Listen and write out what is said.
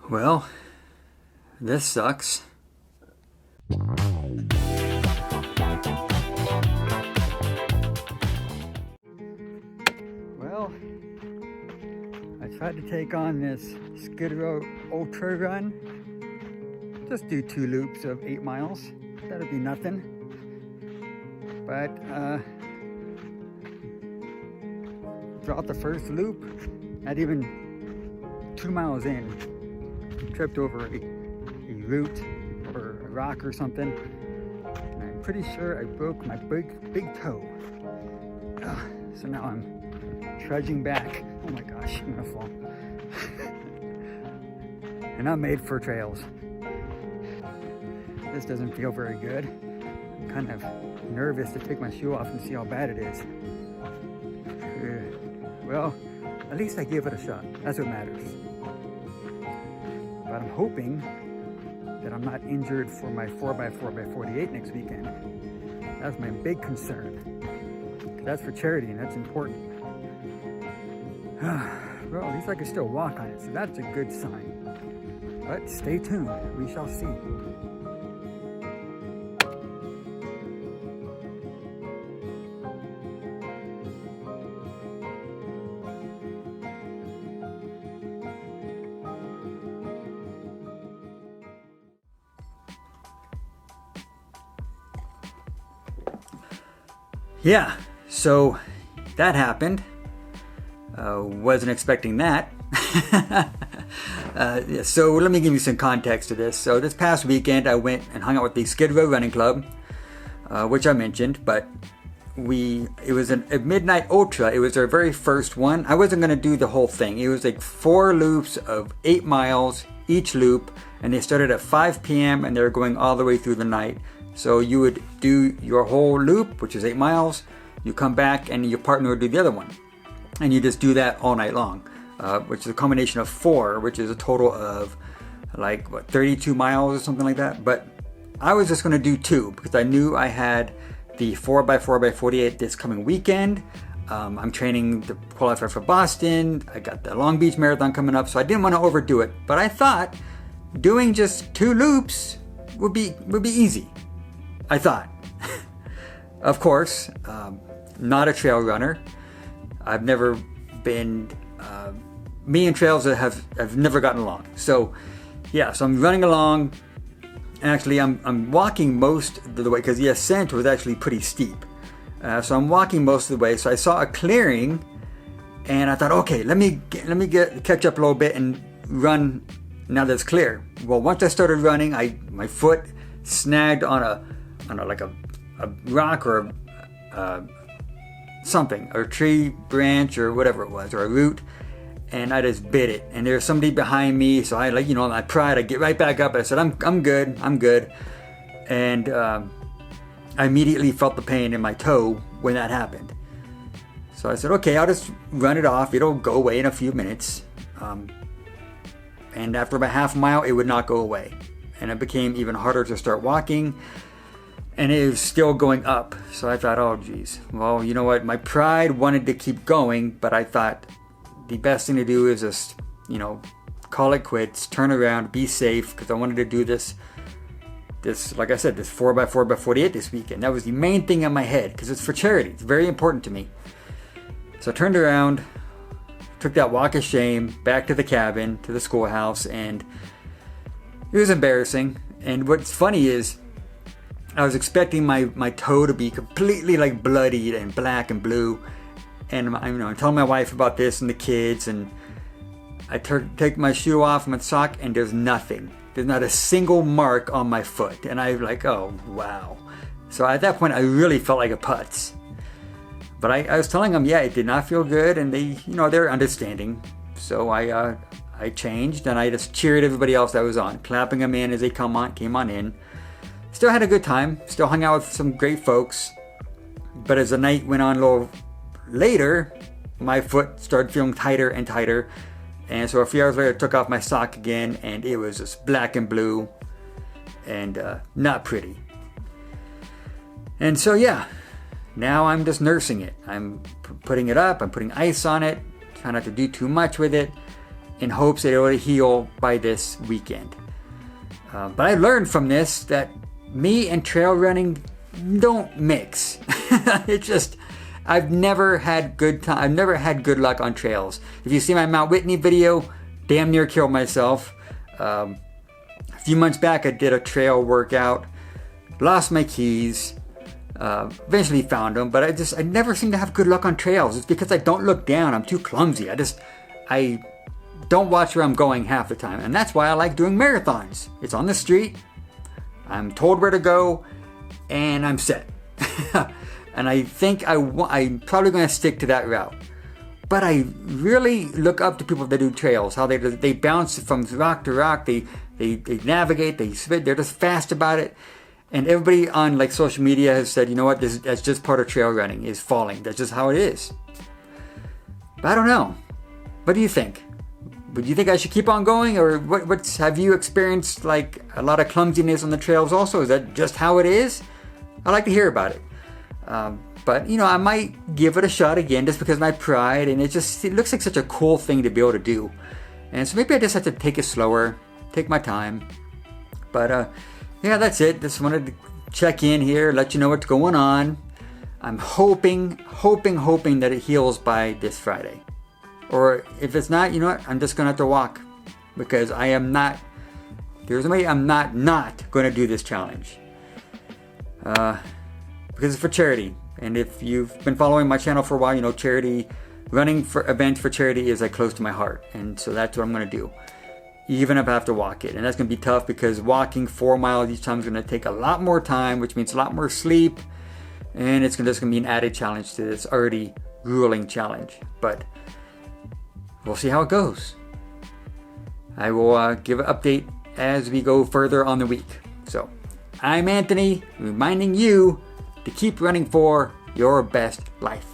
Well, this sucks. Well, I tried to take on this Skid Row Ultra run. Just do 2 loops of 8 miles. That'd be nothing. But throughout the first loop, not even 2 miles in, tripped over a root or a rock or something. And I'm pretty sure I broke my big toe. So now I'm trudging back. Oh my gosh, I'm gonna fall. And I'm made for trails. This doesn't feel very good. I'm kind of nervous to take my shoe off and see how bad it is. Well, at least I gave it a shot. That's what matters. But I'm hoping that I'm not injured for my 4x4x48 next weekend. That's my big concern. That's for charity and that's important. Well, at least I can still walk on it, so that's a good sign. But stay tuned, we shall see. Yeah, so that happened. Wasn't expecting that. So let me give you some context to this. So this past weekend I went and hung out with the Skid Row Running Club, which I mentioned, but it was a midnight ultra. It was their very first one. I wasn't going to do the whole thing. It was like 4 loops of 8 miles each loop, and they started at 5 p.m. and they were going all the way through the night. So you would do your whole loop, which is 8 miles, you come back and your partner would do the other one. And you just do that all night long, which is a combination of 4, which is a total of like, 32 miles or something like that. But I was just gonna do 2 because I knew I had the 4x4x48 this coming weekend. I'm training to qualify for Boston. I got the Long Beach Marathon coming up, so I didn't want to overdo it. But I thought doing just 2 loops would be easy. I thought. Of course, not a trail runner. I've never been, me and trails have never gotten along. So yeah, so I'm running along. Actually, I'm walking most of the way because the ascent was actually pretty steep. So I'm walking most of the way. So I saw a clearing and I thought, okay, let me catch up a little bit and run now that it's clear. Well, once I started running, my foot snagged on a rock or something, or a tree branch or whatever it was, or a root, and I just bit it. And there was somebody behind me, so I my pride, I get right back up. I said, I'm good. And I immediately felt the pain in my toe when that happened. So I said, okay, I'll just run it off. It'll go away in a few minutes. And after about half a mile, it would not go away. And it became even harder to start walking. And it was still going up. So I thought, oh geez, well, you know what? My pride wanted to keep going, but I thought the best thing to do is just, call it quits, turn around, be safe, because I wanted to do this, like I said, this 4x4x48 this weekend. That was the main thing in my head, because it's for charity. It's very important to me. So I turned around, took that walk of shame back to the cabin, to the schoolhouse, and it was embarrassing. And what's funny is, I was expecting my toe to be completely like bloodied and black and blue, and I'm telling my wife about this and the kids, and I take my shoe off, my sock, and there's nothing. There's not a single mark on my foot, and I'm like, oh wow. So at that point, I really felt like a putz. But I was telling them, yeah, it did not feel good, and they, they're understanding. So I changed, and I just cheered everybody else that was on, clapping them in as they came on in. Still had a good time, still hung out with some great folks, but as the night went on a little later, my foot started feeling tighter and tighter, and so a few hours later I took off my sock again, and it was just black and blue, and not pretty. And so yeah, now I'm just nursing it. I'm putting it up, I'm putting ice on it, trying not to do too much with it, in hopes that it will heal by this weekend. But I learned from this that me and trail running don't mix. It's just, I've never had good luck on trails. If you see my Mount Whitney video, damn near killed myself. A few months back I did a trail workout, lost my keys, eventually found them, but I never seem to have good luck on trails. It's because I don't look down. I'm too clumsy. I don't watch where I'm going half the time, and that's why I like doing marathons. It's on the street, I'm told where to go, and I'm set. And I think I'm probably going to stick to that route. But I really look up to people that do trails, how they bounce from rock to rock, they navigate, they're just fast about it. And everybody on like social media has said, you know what, that's just part of trail running, is falling. That's just how it is. But I don't know. What do you think? Would you think I should keep on going, or have you experienced like a lot of clumsiness on the trails also? Is that just how it is? I'd like to hear about it. But you know, I might give it a shot again just because of my pride, and it looks like such a cool thing to be able to do. And so maybe I just have to take it slower, take my time. But yeah, that's it. Just wanted to check in here, let you know what's going on. I'm hoping that it heals by this Friday. Or if it's not, you know what? I'm just gonna have to walk, because there's no way I'm not going to do this challenge. Because it's for charity. And if you've been following my channel for a while, you know running for events for charity is like close to my heart. And so that's what I'm going to do, even if I have to walk it. And that's going to be tough, because walking 4 miles each time is going to take a lot more time, which means a lot more sleep. And it's just going to be an added challenge to this already grueling challenge. But we'll see how it goes. I will give an update as we go further on the week. So I'm Anthony, reminding you to keep running for your best life.